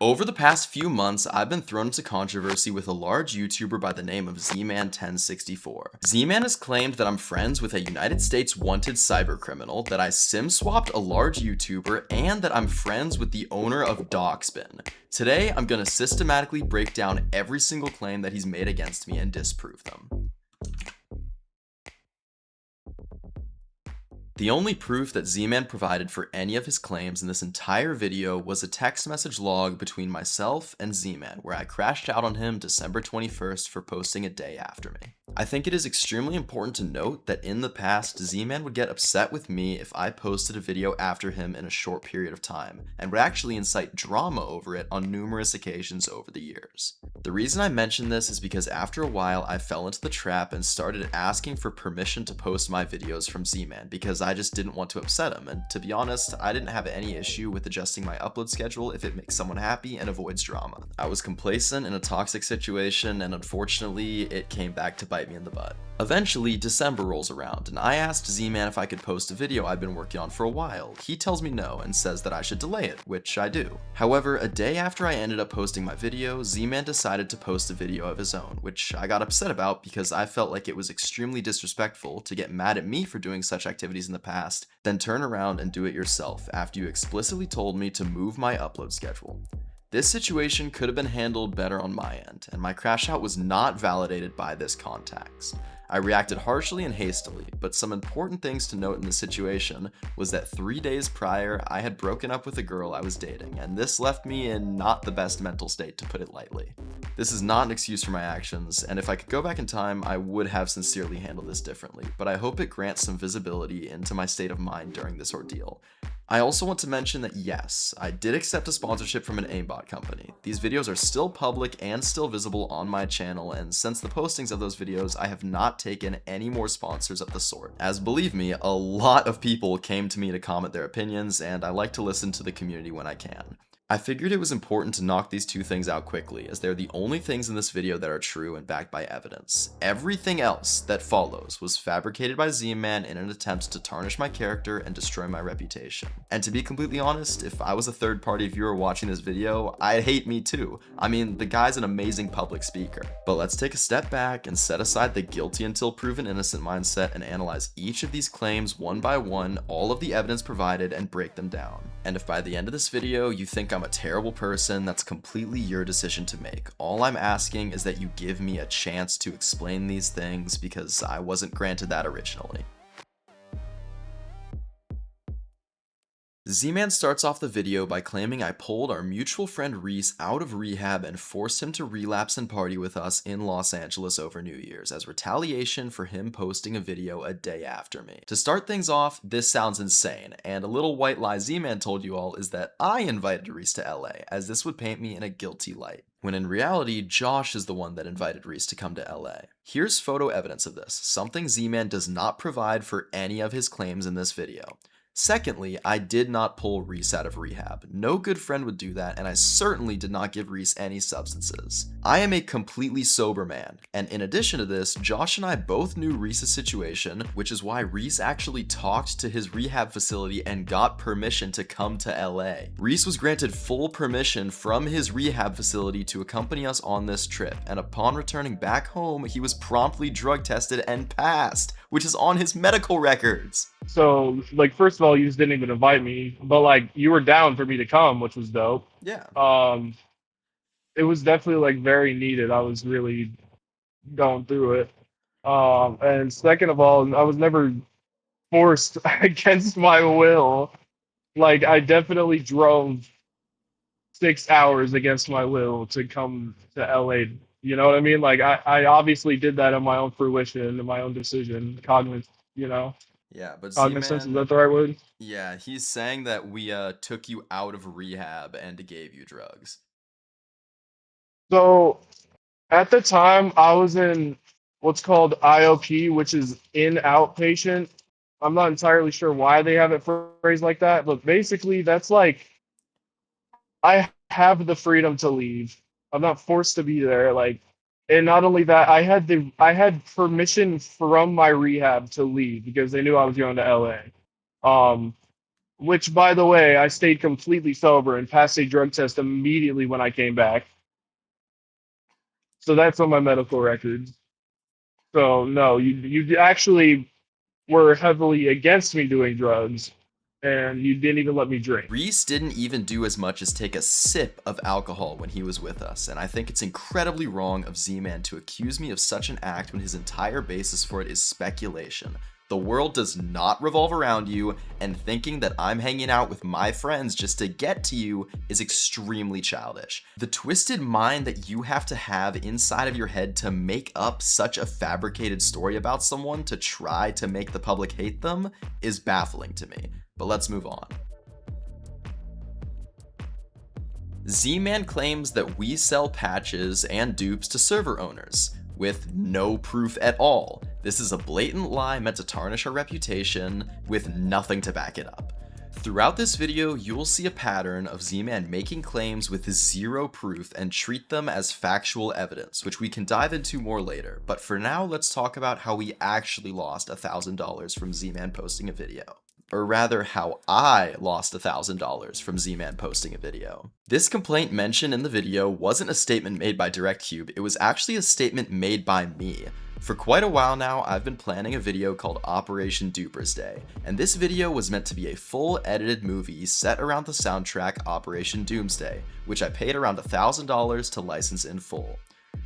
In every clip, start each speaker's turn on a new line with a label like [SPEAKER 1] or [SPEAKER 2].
[SPEAKER 1] Over the past few months, I've been thrown into controversy with a large YouTuber by the name of zman1064. Zman has claimed that I'm friends with a United States wanted cybercriminal, that I sim swapped a large YouTuber, and that I'm friends with the owner of Doxbin. Today, I'm gonna systematically break down every single claim that he's made against me and disprove them. The only proof that Z-Man provided for any of his claims in this entire video was a text message log between myself and Z-Man, where I crashed out on him December 21st for posting a day after me. I think it is extremely important to note that in the past, Z-Man would get upset with me if I posted a video after him in a short period of time, and would actually incite drama over it on numerous occasions over the years. The reason I mention this is because after a while I fell into the trap and started asking for permission to post my videos from Z-Man because I just didn't want to upset him, and to be honest, I didn't have any issue with adjusting my upload schedule if it makes someone happy and avoids drama. I was complacent in a toxic situation, and unfortunately it came back to bite me in the butt. Eventually, December rolls around, and I asked Z-Man if I could post a video I'd been working on for a while. He tells me no and says that I should delay it, which I do. However, a day after I ended up posting my video, Z-Man decided to post a video of his own, which I got upset about because I felt like it was extremely disrespectful to get mad at me for doing such activities in the past, then turn around and do it yourself after you explicitly told me to move my upload schedule. This situation could have been handled better on my end, and my crash out was not validated by this context. I reacted harshly and hastily, but some important things to note in this situation was that 3 days prior, I had broken up with a girl I was dating, and this left me in not the best mental state, to put it lightly. This is not an excuse for my actions, and if I could go back in time, I would have sincerely handled this differently, but I hope it grants some visibility into my state of mind during this ordeal. I also want to mention that yes, I did accept a sponsorship from an aimbot company. These videos are still public and still visible on my channel, and since the postings of those videos, I have not taken any more sponsors of the sort. As believe me, a lot of people came to me to comment their opinions, and I like to listen to the community when I can. I figured it was important to knock these two things out quickly, as they're the only things in this video that are true and backed by evidence. Everything else that follows was fabricated by Z-Man in an attempt to tarnish my character and destroy my reputation. And to be completely honest, if I was a third-party viewer watching this video, I'd hate me too. I mean, the guy's an amazing public speaker. But let's take a step back and set aside the guilty until proven innocent mindset and analyze each of these claims one by one, all of the evidence provided, and break them down. And if by the end of this video you think I'm a terrible person, that's completely your decision to make. All I'm asking is that you give me a chance to explain these things because I wasn't granted that originally. Z-Man starts off the video by claiming I pulled our mutual friend Reese out of rehab and forced him to relapse and party with us in Los Angeles over New Year's as retaliation for him posting a video a day after me. To start things off, this sounds insane, and a little white lie Z-Man told you all is that I invited Reese to LA, as this would paint me in a guilty light, when in reality, Josh is the one that invited Reese to come to LA. Here's photo evidence of this, something Z-Man does not provide for any of his claims in this video. Secondly, I did not pull Reese out of rehab. No good friend would do that, and I certainly did not give Reese any substances. I am a completely sober man, and in addition to this, Josh and I both knew Reese's situation, which is why Reese actually talked to his rehab facility and got permission to come to LA. Reese was granted full permission from his rehab facility to accompany us on this trip, and upon returning back home, he was promptly drug tested and passed, which is on his medical records.
[SPEAKER 2] So, like, first of all, you just didn't even invite me, but like, you were down for me to come, which was dope.
[SPEAKER 1] Yeah.
[SPEAKER 2] Um, it was definitely like very needed. I was really going through it. And second of all, I was never forced against my will. Like, I definitely drove 6 hours against my will to come to LA. You know what I mean? Like, I obviously did that on my own fruition and my own decision, cognizant, you know.
[SPEAKER 1] Yeah, but
[SPEAKER 2] Cognizance, is
[SPEAKER 1] Z-Man,
[SPEAKER 2] that the right word?
[SPEAKER 1] yeah, he's saying that we took you out of rehab and gave you drugs.
[SPEAKER 2] So at the time, I was in what's called IOP, which is in outpatient. I'm not entirely sure why they have it phrased like that, but basically, that's like I have the freedom to leave. I'm not forced to be there. Like, and not only that, I had permission from my rehab to leave because they knew I was going to LA. Um, which, by the way, I stayed completely sober and passed a drug test immediately when I came back. So that's on my medical records. So no, you actually were heavily against me doing drugs, and you didn't even let me drink.
[SPEAKER 1] Reese didn't even do as much as take a sip of alcohol when he was with us, and I think it's incredibly wrong of Z-Man to accuse me of such an act when his entire basis for it is speculation. The world does not revolve around you, and thinking that I'm hanging out with my friends just to get to you is extremely childish. The twisted mind that you have to have inside of your head to make up such a fabricated story about someone to try to make the public hate them is baffling to me. But let's move on. Z-Man claims that we sell patches and dupes to server owners, with no proof at all. This is a blatant lie meant to tarnish our reputation with nothing to back it up. Throughout this video, you will see a pattern of Z-Man making claims with zero proof and treat them as factual evidence, which we can dive into more later. But for now, let's talk about how we actually lost $1,000 from Z-Man posting a video. Or rather, how I lost $1,000 from Z-Man posting a video. This complaint mentioned in the video wasn't a statement made by DirectCube, it was actually a statement made by me. For quite a while now, I've been planning a video called Operation Duper's Day, and this video was meant to be a full edited movie set around the soundtrack Operation Doomsday, which I paid around $1,000 to license in full.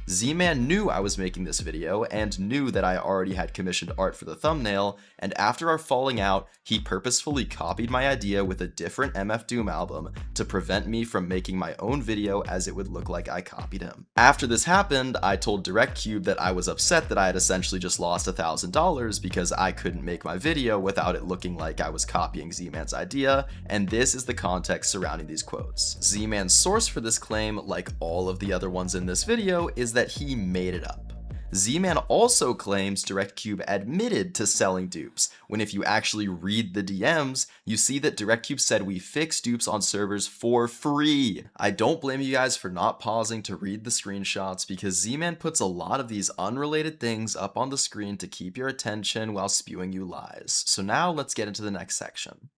[SPEAKER 1] Z-Man knew I was making this video and knew that I already had commissioned art for the thumbnail, and after our falling out, he purposefully copied my idea with a different MF Doom album to prevent me from making my own video as it would look like I copied him. After this happened, I told DirectCube that I was upset that I had essentially just lost $1,000 because I couldn't make my video without it looking like I was copying Z-Man's idea, and this is the context surrounding these quotes. Z-Man's source for this claim, like all of the other ones in this video, is that he made it up. Z-Man also claims DirectCube admitted to selling dupes, when if you actually read the DMs, you see that DirectCube said we fix dupes on servers for free. I don't blame you guys for not pausing to read the screenshots because Z-Man puts a lot of these unrelated things up on the screen to keep your attention while spewing you lies. So now let's get into the next section.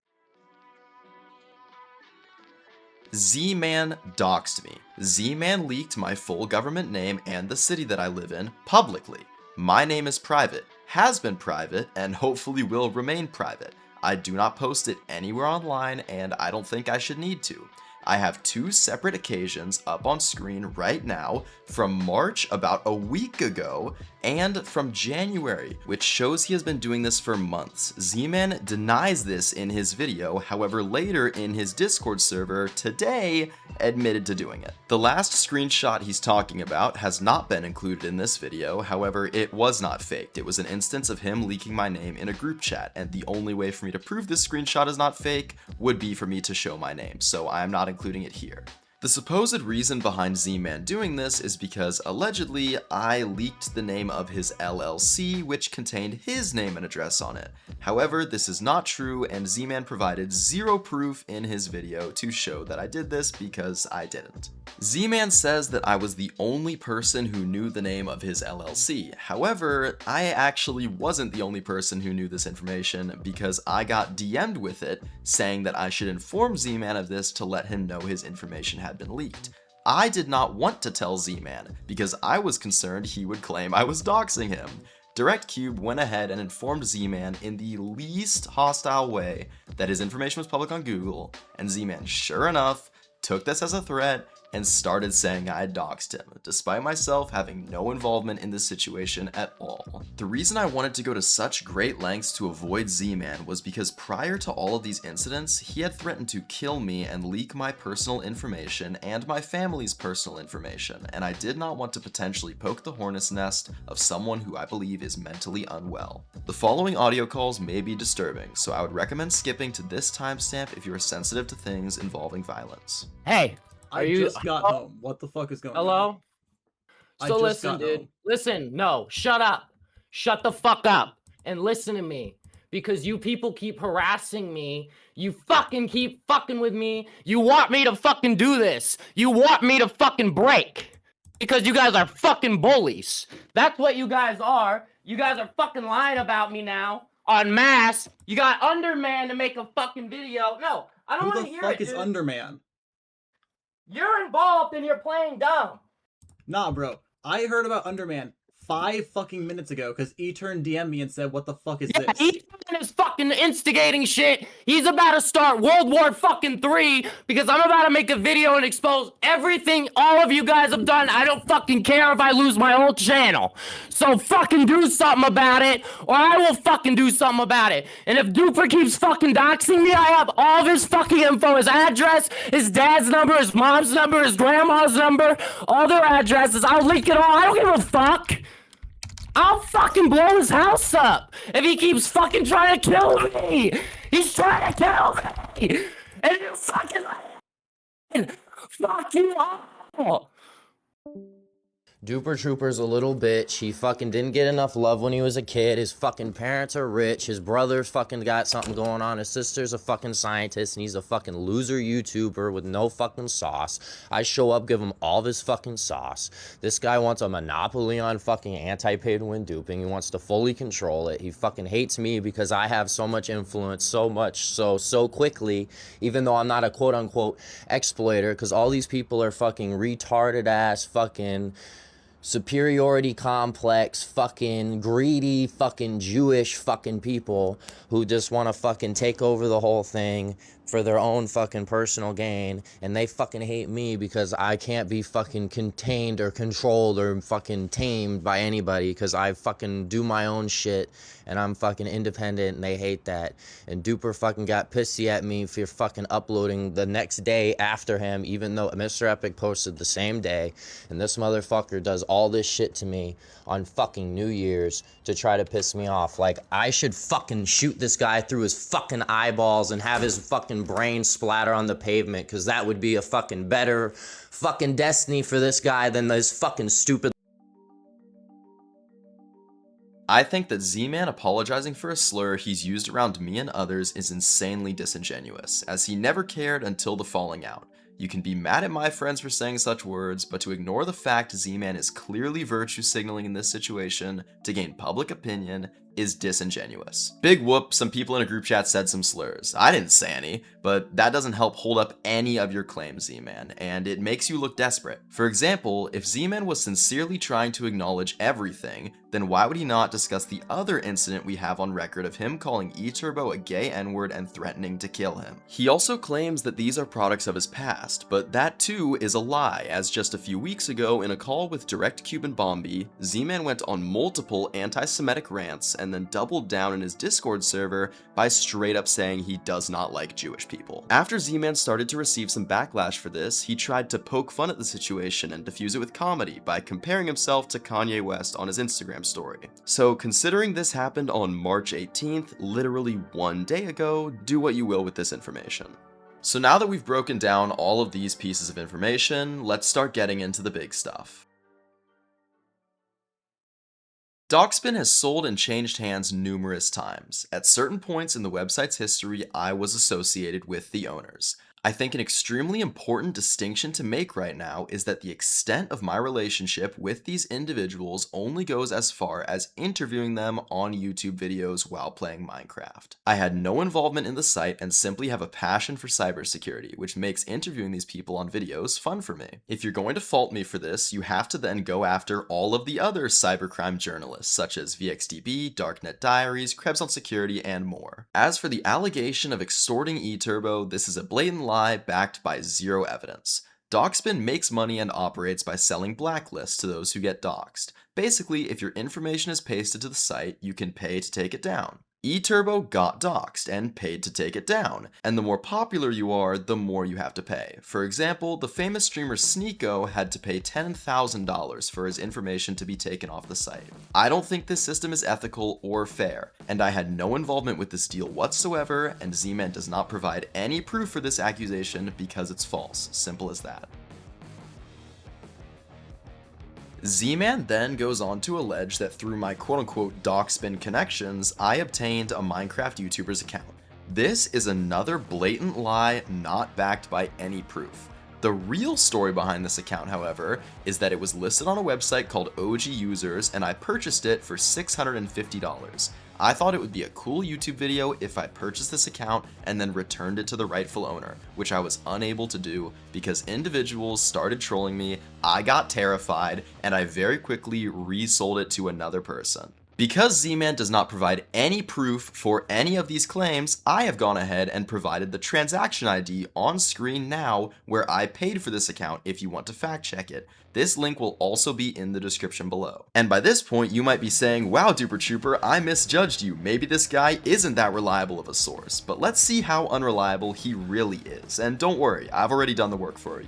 [SPEAKER 1] Z-Man doxed me. Z-Man leaked my full government name and the city that I live in publicly. My name is private, has been private, and hopefully will remain private. I do not post it anywhere online, and I don't think I should need to. I have two separate occasions up on screen right now from March about a week ago and from January, which shows he has been doing this for months. Z-Man denies this in his video, however later in his Discord server today admitted to doing it. The last screenshot he's talking about has not been included in this video, however it was not faked. It was an instance of him leaking my name in a group chat, and the only way for me to prove this screenshot is not fake would be for me to show my name, so I am not including it here. The supposed reason behind Z-Man doing this is because allegedly I leaked the name of his LLC, which contained his name and address on it. However, this is not true, and Z-Man provided zero proof in his video to show that I did this because I didn't. Z-Man says that I was the only person who knew the name of his LLC. However, I actually wasn't the only person who knew this information because I got DM'd with it saying that I should inform Z-Man of this to let him know his information had been leaked. I did not want to tell Z-Man because I was concerned he would claim I was doxing him. DirectCube went ahead and informed Z-Man in the least hostile way that his information was public on Google, and Z-Man sure enough took this as a threat and started saying I had doxed him, despite myself having no involvement in this situation at all. The reason I wanted to go to such great lengths to avoid Z-Man was because prior to all of these incidents, he had threatened to kill me and leak my personal information and my family's personal information, and I did not want to potentially poke the hornet's nest of someone who I believe is mentally unwell. The following audio calls may be disturbing, so I would recommend skipping to this timestamp if you are sensitive to things involving violence.
[SPEAKER 3] Hey,
[SPEAKER 4] I just got home. What the fuck is going on?
[SPEAKER 3] hello? So listen, dude. Listen, no, shut up. Shut the fuck up and listen to me. Because you people keep harassing me. You fucking keep fucking with me. You want me to fucking do this. You want me to fucking break. Because you guys are fucking bullies. That's what you guys are. You guys are fucking lying about me now. en masse. You got Underman to make a fucking video. No, I don't want to hear it,
[SPEAKER 4] Who the fuck is
[SPEAKER 3] dude.
[SPEAKER 4] Underman?
[SPEAKER 3] You're involved and you're playing dumb.
[SPEAKER 4] Nah, bro. I heard about Underman 5 fucking minutes ago because E-Turn DM'd me and said, what the fuck is this?
[SPEAKER 3] E-Turn is fucking instigating shit. He's about to start World War fucking 3 because I'm about to make a video and expose everything all of you guys have done. I don't fucking care if I lose my whole channel. So fucking do something about it or I will fucking do something about it. And if Duper keeps fucking doxing me, I have all of his fucking info, his address, his dad's number, his mom's number, his grandma's number, all their addresses. I'll leak it all. I don't give a fuck. I'll fucking blow his house up if he keeps fucking trying to kill me. He's trying to kill me. And you fucking fuck you all. Duper Trooper's a little bitch. He fucking didn't get enough love when he was a kid. His fucking parents are rich. His brother's fucking got something going on. His sister's a fucking scientist, and he's a fucking loser YouTuber with no fucking sauce. I show up, give him all this fucking sauce. This guy wants a monopoly on fucking anti-pay-to-win duping. He wants to fully control it. He fucking hates me because I have so much influence, so quickly, even though I'm not a quote-unquote exploiter, because all these people are fucking retarded-ass fucking superiority complex, fucking greedy, fucking Jewish fucking people who just want to fucking take over the whole thing for their own fucking personal gain, and they fucking hate me because I can't be fucking contained or controlled or fucking tamed by anybody because I fucking do my own shit and I'm fucking independent, and they hate that. And Duper fucking got pissy at me for fucking uploading the next day after him, even though Mr. Epic posted the same day, and this motherfucker does all this shit to me on fucking New Year's to try to piss me off. Like, I should fucking shoot this guy through his fucking eyeballs and have his fucking brain splatter on the pavement, because that would be a fucking better fucking destiny for this guy than this fucking stupid.
[SPEAKER 1] I think that Z-Man apologizing for a slur he's used around me and others is insanely disingenuous, as he never cared until the falling out. You can be mad at my friends for saying such words, but to ignore the fact Z-Man is clearly virtue signaling in this situation to gain public opinion is disingenuous. Big whoop, some people in a group chat said some slurs. I didn't say any, but that doesn't help hold up any of your claims, Z-Man, and it makes you look desperate. For example, if Z-Man was sincerely trying to acknowledge everything, then why would he not discuss the other incident we have on record of him calling E-Turbo a gay N-word and threatening to kill him? He also claims that these are products of his past, but that too is a lie, as just a few weeks ago in a call with Direct Cuban Bombi, Z-Man went on multiple anti-Semitic rants and then doubled down in his Discord server by straight up saying he does not like Jewish people. After Z-Man started to receive some backlash for this, he tried to poke fun at the situation and diffuse it with comedy by comparing himself to Kanye West on his Instagram story. So considering this happened on March 18th, literally one day ago, do what you will with this information. So now that we've broken down all of these pieces of information, let's start getting into the big stuff. Doxbin has sold and changed hands numerous times. At certain points in the website's history, I was associated with the owners. I think an extremely important distinction to make right now is that the extent of my relationship with these individuals only goes as far as interviewing them on YouTube videos while playing Minecraft. I had no involvement in the site and simply have a passion for cybersecurity, which makes interviewing these people on videos fun for me. If you're going to fault me for this, you have to then go after all of the other cybercrime journalists, such as VXDB, Darknet Diaries, Krebs on Security, and more. As for the allegation of extorting E-Turbo, this is a blatant lie backed by zero evidence. Doxbin makes money and operates by selling blacklists to those who get doxed. Basically, if your information is pasted to the site, you can pay to take it down. E-Turbo got doxed and paid to take it down, and the more popular you are, the more you have to pay. For example, the famous streamer Sneeko had to pay $10,000 for his information to be taken off the site. I don't think this system is ethical or fair, and I had no involvement with this deal whatsoever, and Z-Man does not provide any proof for this accusation because it's false. Simple as that. Z-Man then goes on to allege that through my quote-unquote Doxbin connections, I obtained a Minecraft YouTuber's account. This is another blatant lie not backed by any proof. The real story behind this account, however, is that it was listed on a website called OG Users and I purchased it for $650. I thought it would be a cool YouTube video if I purchased this account and then returned it to the rightful owner, which I was unable to do because individuals started trolling me, I got terrified, and I very quickly resold it to another person. Because Zman does not provide any proof for any of these claims, I have gone ahead and provided the transaction ID on screen now where I paid for this account if you want to fact check it. This link will also be in the description below. And by this point, you might be saying, wow, Duper Trooper, I misjudged you. Maybe this guy isn't that reliable of a source. But let's see how unreliable he really is. And don't worry, I've already done the work for you.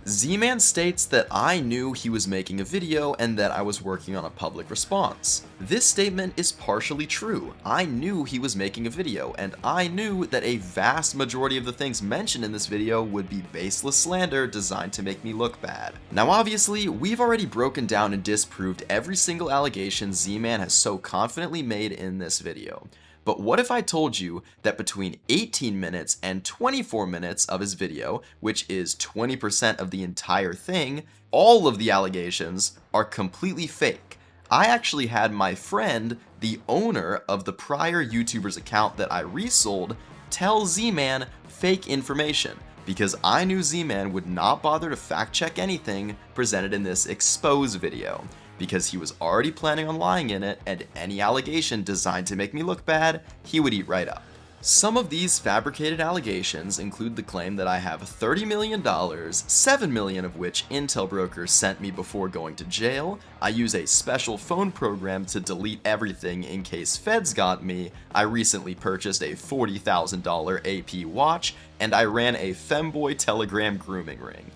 [SPEAKER 1] Zman states that I knew he was making a video and that I was working on a public response. This statement is partially true. I knew he was making a video, and I knew that a vast majority of the things mentioned in this video would be baseless slander designed to make me look bad. Now obviously, we've already broken down and disproved every single allegation Zman has so confidently made in this video. But what if I told you that between 18 minutes and 24 minutes of his video, which is 20% of the entire thing, all of the allegations are completely fake? I actually had my friend, the owner of the prior YouTuber's account that I resold, tell Zman fake information, because I knew Zman would not bother to fact check anything presented in this expose video, because he was already planning on lying in it, and any allegation designed to make me look bad, he would eat right up. Some of these fabricated allegations include the claim that I have $30 million, $7 million of which Intel brokers sent me before going to jail, I use a special phone program to delete everything in case feds got me, I recently purchased a $40,000 AP watch, and I ran a femboy Telegram grooming ring.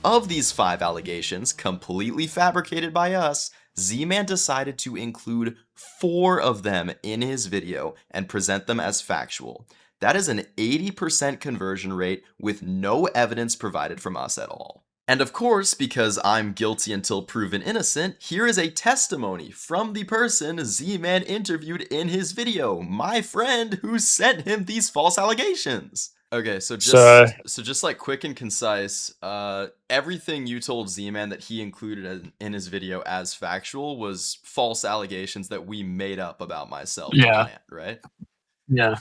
[SPEAKER 1] Of these 5 allegations, completely fabricated by us, Zman decided to include 4 of them in his video and present them as factual. That is an 80% conversion rate with no evidence provided from us at all. And of course, because I'm guilty until proven innocent, here is a testimony from the person Zman interviewed in his video, my friend who sent him these false allegations. Okay, so just like quick and concise, everything you told Zman that he included in his video as factual was false allegations that we made up about myself.
[SPEAKER 5] Yeah.
[SPEAKER 1] Right?
[SPEAKER 5] Yeah.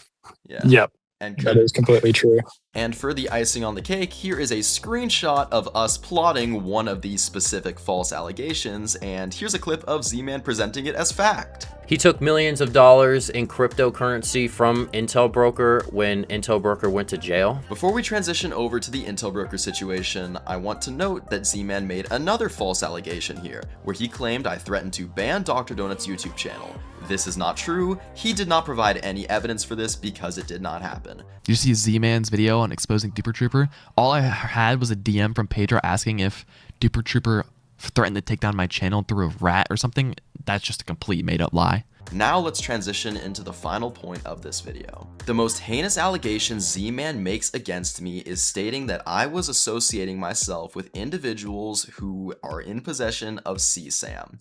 [SPEAKER 1] Yeah.
[SPEAKER 5] Yep.
[SPEAKER 1] And
[SPEAKER 5] that is completely true.
[SPEAKER 1] And for the icing on the cake, here is a screenshot of us plotting one of these specific false allegations, and here's a clip of Zman presenting it as fact.
[SPEAKER 6] He took millions of dollars in cryptocurrency from Intel Broker when Intel Broker went to jail.
[SPEAKER 1] Before we transition over to the Intel Broker situation, I want to note that Zman made another false allegation here, where he claimed I threatened to ban Dr. Donut's YouTube channel. This is not true. He did not provide any evidence for this because it did not happen.
[SPEAKER 7] Did you see Zman's video on exposing Duper Trooper? All I had was a DM from Pedro asking if Duper Trooper threatened to take down my channel through a rat or something. That's just a complete made-up lie.
[SPEAKER 1] Now let's transition into the final point of this video. The most heinous allegation Zman makes against me is stating that I was associating myself with individuals who are in possession of CSAM.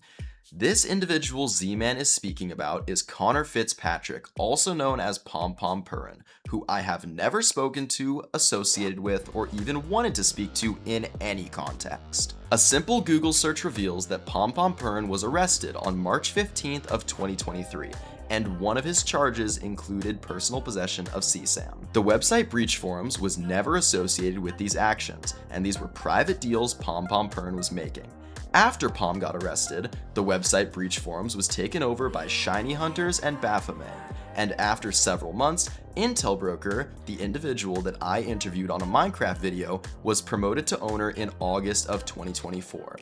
[SPEAKER 1] This individual Zman is speaking about is Connor Fitzpatrick, also known as Pom Pom Purin, who I have never spoken to, associated with, or even wanted to speak to in any context. A simple Google search reveals that Pom Pom Purin was arrested on March 15th of 2023, and one of his charges included personal possession of CSAM. The website Breach Forums was never associated with these actions, and these were private deals Pom Pom Purin was making. After Pom got arrested, the website Breach Forums was taken over by Shiny Hunters and Baphomet, and after several months, Intel Broker, the individual that I interviewed on a Minecraft video, was promoted to owner in August of 2024.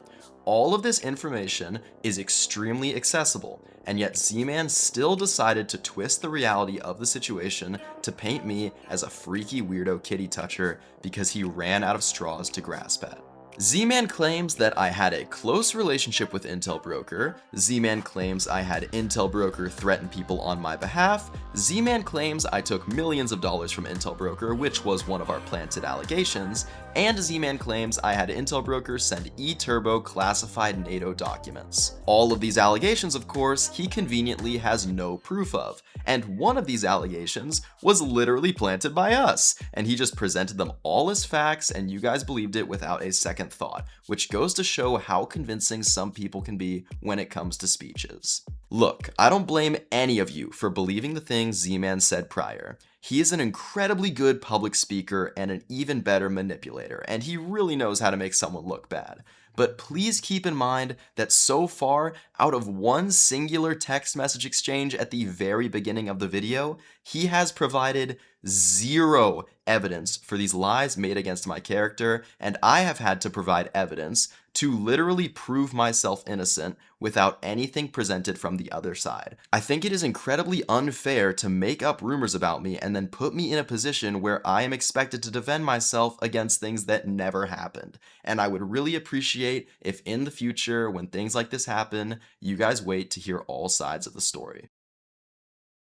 [SPEAKER 1] All of this information is extremely accessible, and yet Zman still decided to twist the reality of the situation to paint me as a freaky weirdo kitty toucher because he ran out of straws to grasp at. Zman claims that I had a close relationship with Intel Broker. Zman claims I had Intel Broker threaten people on my behalf. Zman claims I took millions of dollars from Intel Broker, which was one of our planted allegations. And Z-Man claims I had Intel brokers send E-Turbo classified NATO documents. All of these allegations, of course, he conveniently has no proof of, and one of these allegations was literally planted by us, and he just presented them all as facts and you guys believed it without a second thought, which goes to show how convincing some people can be when it comes to speeches. Look, I don't blame any of you for believing the things Z-Man said prior. He is an incredibly good public speaker and an even better manipulator, and he really knows how to make someone look bad. But please keep in mind that so far, out of one singular text message exchange at the very beginning of the video, he has provided zero evidence for these lies made against my character, and I have had to provide evidence to literally prove myself innocent without anything presented from the other side. I think it is incredibly unfair to make up rumors about me and then put me in a position where I am expected to defend myself against things that never happened. And I would really appreciate if in the future, when things like this happen, you guys wait to hear all sides of the story.